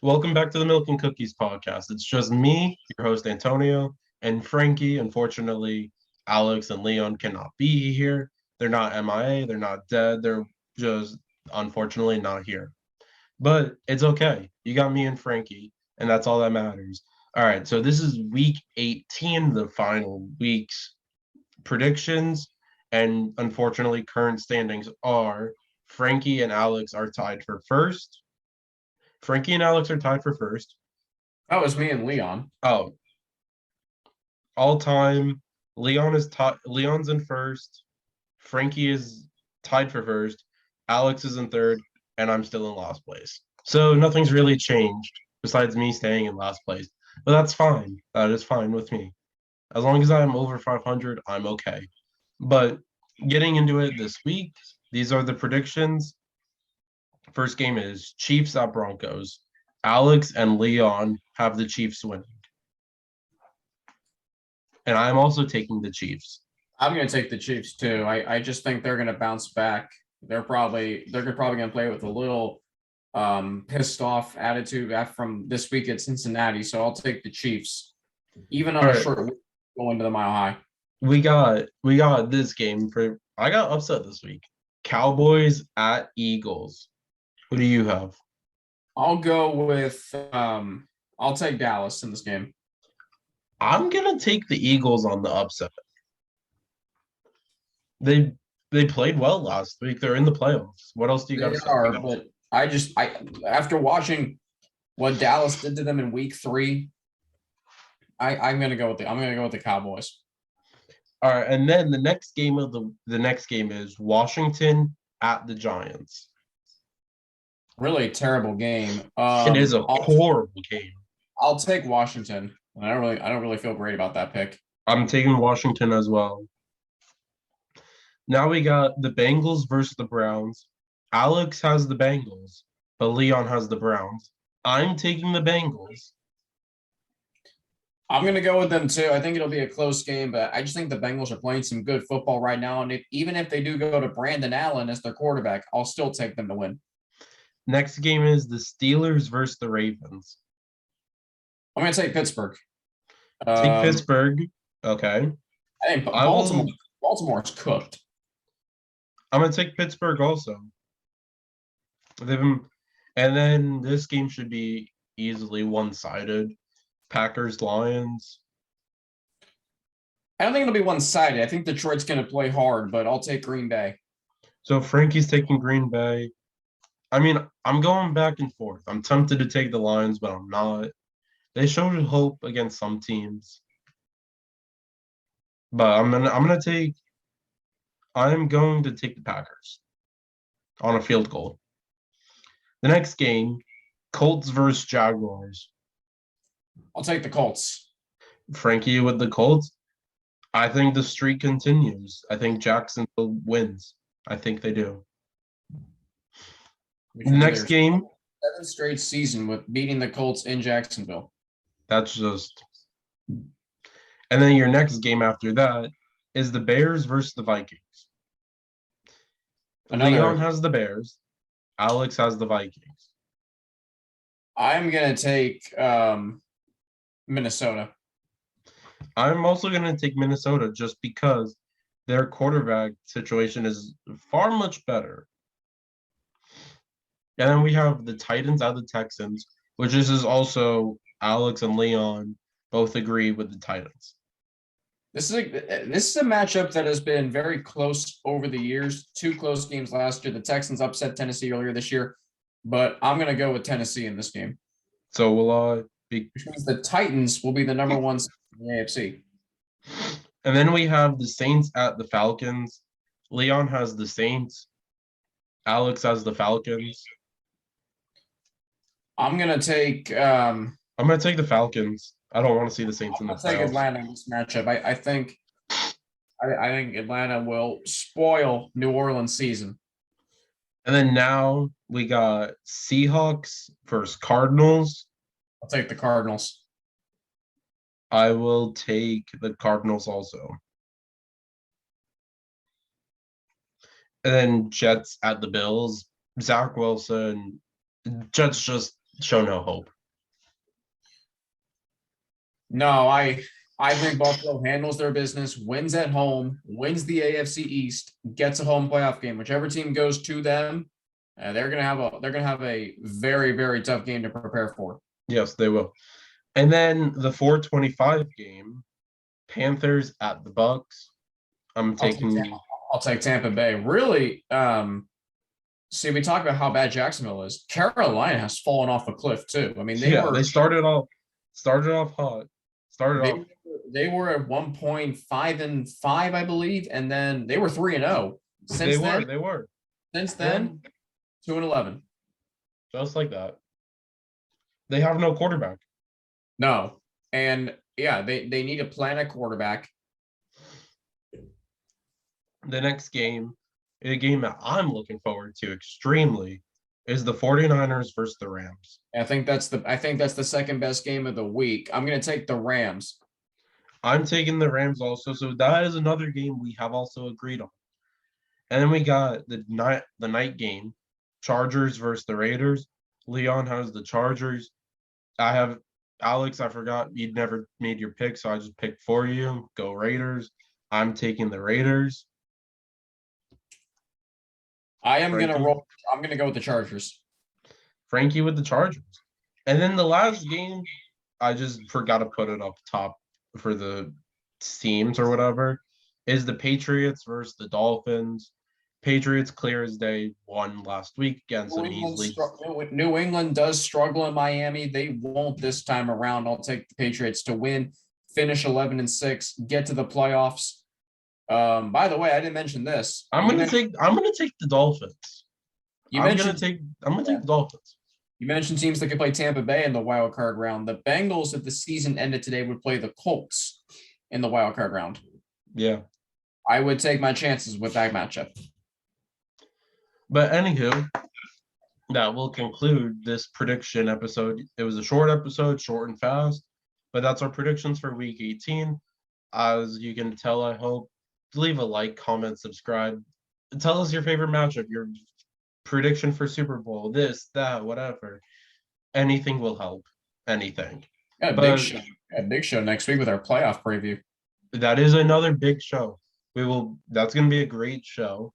Welcome back to the Milk and Cookies podcast. It's just me, your host Antonio, and Frankie. Unfortunately, Alex and Leon cannot be here. They're not MIA, they're not dead, they're just unfortunately not here. But it's okay. You got me and Frankie, and that's all that matters. All right, so this is week 18, the final week's predictions, and unfortunately, current standings are Frankie and Alex are tied for first. Frankie and Alex are tied for first. That was me and Leon. Oh, all time, Leon's in first. Frankie is tied for first. Alex is in third, and I'm still in last place. So nothing's really changed besides me staying in last place. But that's fine. That is fine with me. As long as I'm over 500, I'm okay. But getting into it this week, these are the predictions. First game is Chiefs at Broncos. Alex and Leon have the Chiefs winning. And I'm also taking the Chiefs. I'm going to take the Chiefs too. I just think they're going to bounce back. They're probably going to play with a little pissed off attitude from this week at Cincinnati. So I'll take the Chiefs, even on a short week going to the Mile High. We got this game for. I got upset this week. Cowboys at Eagles. Who do you have? I'll go with I'll take Dallas in this game. I'm gonna take the Eagles on the upset. They played well last week. They're in the playoffs. What else do you got to say? But I after watching what Dallas did to them in week 3, I'm gonna go with the Cowboys. All right, and then the next game is Washington at the Giants. Really terrible game. It is a horrible game. I'll take Washington. I don't really feel great about that pick. I'm taking Washington as well. Now we got the Bengals versus the Browns. Alex has the Bengals, but Leon has the Browns. I'm taking the Bengals. I'm going to go with them too. I think it'll be a close game, but I just think the Bengals are playing some good football right now. And even if they do go to Brandon Allen as their quarterback, I'll still take them to win. Next game is the Steelers versus the Ravens. I'm going to take Pittsburgh. Take Pittsburgh. Okay. I think Baltimore's cooked. I'm going to take Pittsburgh also. And then this game should be easily one-sided. Packers, Lions. I don't think it'll be one-sided. I think Detroit's going to play hard, but I'll take Green Bay. So Frankie's taking Green Bay. I mean, I'm going back and forth. I'm tempted to take the Lions, but I'm not. They showed hope against some teams. But I'm going to take the Packers on a field goal. The next game, Colts versus Jaguars. I'll take the Colts. Frankie with the Colts. I think the streak continues. I think Jacksonville wins. I think they do. Next game. 7th straight season with beating the Colts in Jacksonville. That's just. And then your next game after that is the Bears versus the Vikings. Leon has the Bears. Alex has the Vikings. I'm going to take Minnesota. I'm also going to take Minnesota just because their quarterback situation is far much better. And then we have the Titans at the Texans, which is also Alex and Leon both agree with the Titans. This is a matchup that has been very close over the years. 2 close games last year. The Texans upset Tennessee earlier this year, but I'm going to go with Tennessee in this game. So will I be? Which means the Titans will be the number 1 in the AFC. And then we have the Saints at the Falcons. Leon has the Saints. Alex has the Falcons. I'm going to take the Falcons. I don't want to see the Saints in the playoffs. I'll take Atlanta in this matchup. I think Atlanta will spoil New Orleans' season. And then now we got Seahawks versus Cardinals. I'll take the Cardinals. I will take the Cardinals also. And then Jets at the Bills. Zach Wilson. Jets just show no hope. No, I think Buffalo handles their business, wins at home, wins the AFC East, gets a home playoff game. Whichever team goes to them, they're gonna have a very, very tough game to prepare for. Yes, they will. And then the 425 game, Panthers at the Bucks. I'm I'll take taking. I'll take Tampa Bay. Really, see, we talk about how bad Jacksonville is. Carolina has fallen off a cliff too. I mean, They started off hot. Started they off. they were at 1.5-5, I believe, and then they were 3-0. They were. Since Then then, 2-11. just like that. They have no quarterback. No, and yeah, they need to plan a quarterback. The next game, a game that I'm looking forward to extremely, is the 49ers versus the Rams. I think that's the second best game of the week. I'm gonna take the Rams. I'm taking the Rams also, so that is another game we have also agreed on. And then we got the night game, Chargers versus the Raiders. Leon has the Chargers. I have Alex. I forgot you'd never made your pick, so I just picked for you. Go Raiders. I'm taking the Raiders. I am gonna Frankie, roll. I'm gonna go with the Chargers. Frankie with the Chargers. And then the last game, I just forgot to put it up top for the teams or whatever, is the Patriots versus the Dolphins. Patriots clear as day won last week against an easily. New England does struggle in Miami. They won't this time around. I'll take the Patriots to win, finish 11-6, get to the playoffs. By the way, I didn't mention this. I'm gonna take the Dolphins. You I'm mentioned gonna take the Dolphins. You mentioned teams that could play Tampa Bay in the wild card round. The Bengals, if the season ended today, would play the Colts in the wild card round. Yeah. I would take my chances with that matchup. But anywho, that will conclude this prediction episode. It was a short episode, short and fast, but that's our predictions for week 18. As you can tell, I hope, leave a like, comment, subscribe. Tell us your favorite matchup, your prediction for Super Bowl, this, that, whatever. Anything will help. Anything. Got a big show. Got a big show next week with our playoff preview. That is another big show. That's gonna be a great show.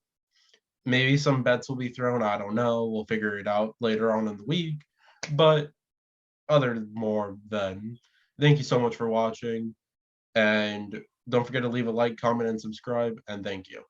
Maybe some bets will be thrown. I don't know. We'll figure it out later on in the week. But thank you so much for watching. And don't forget to leave a like, comment, and subscribe. And thank you.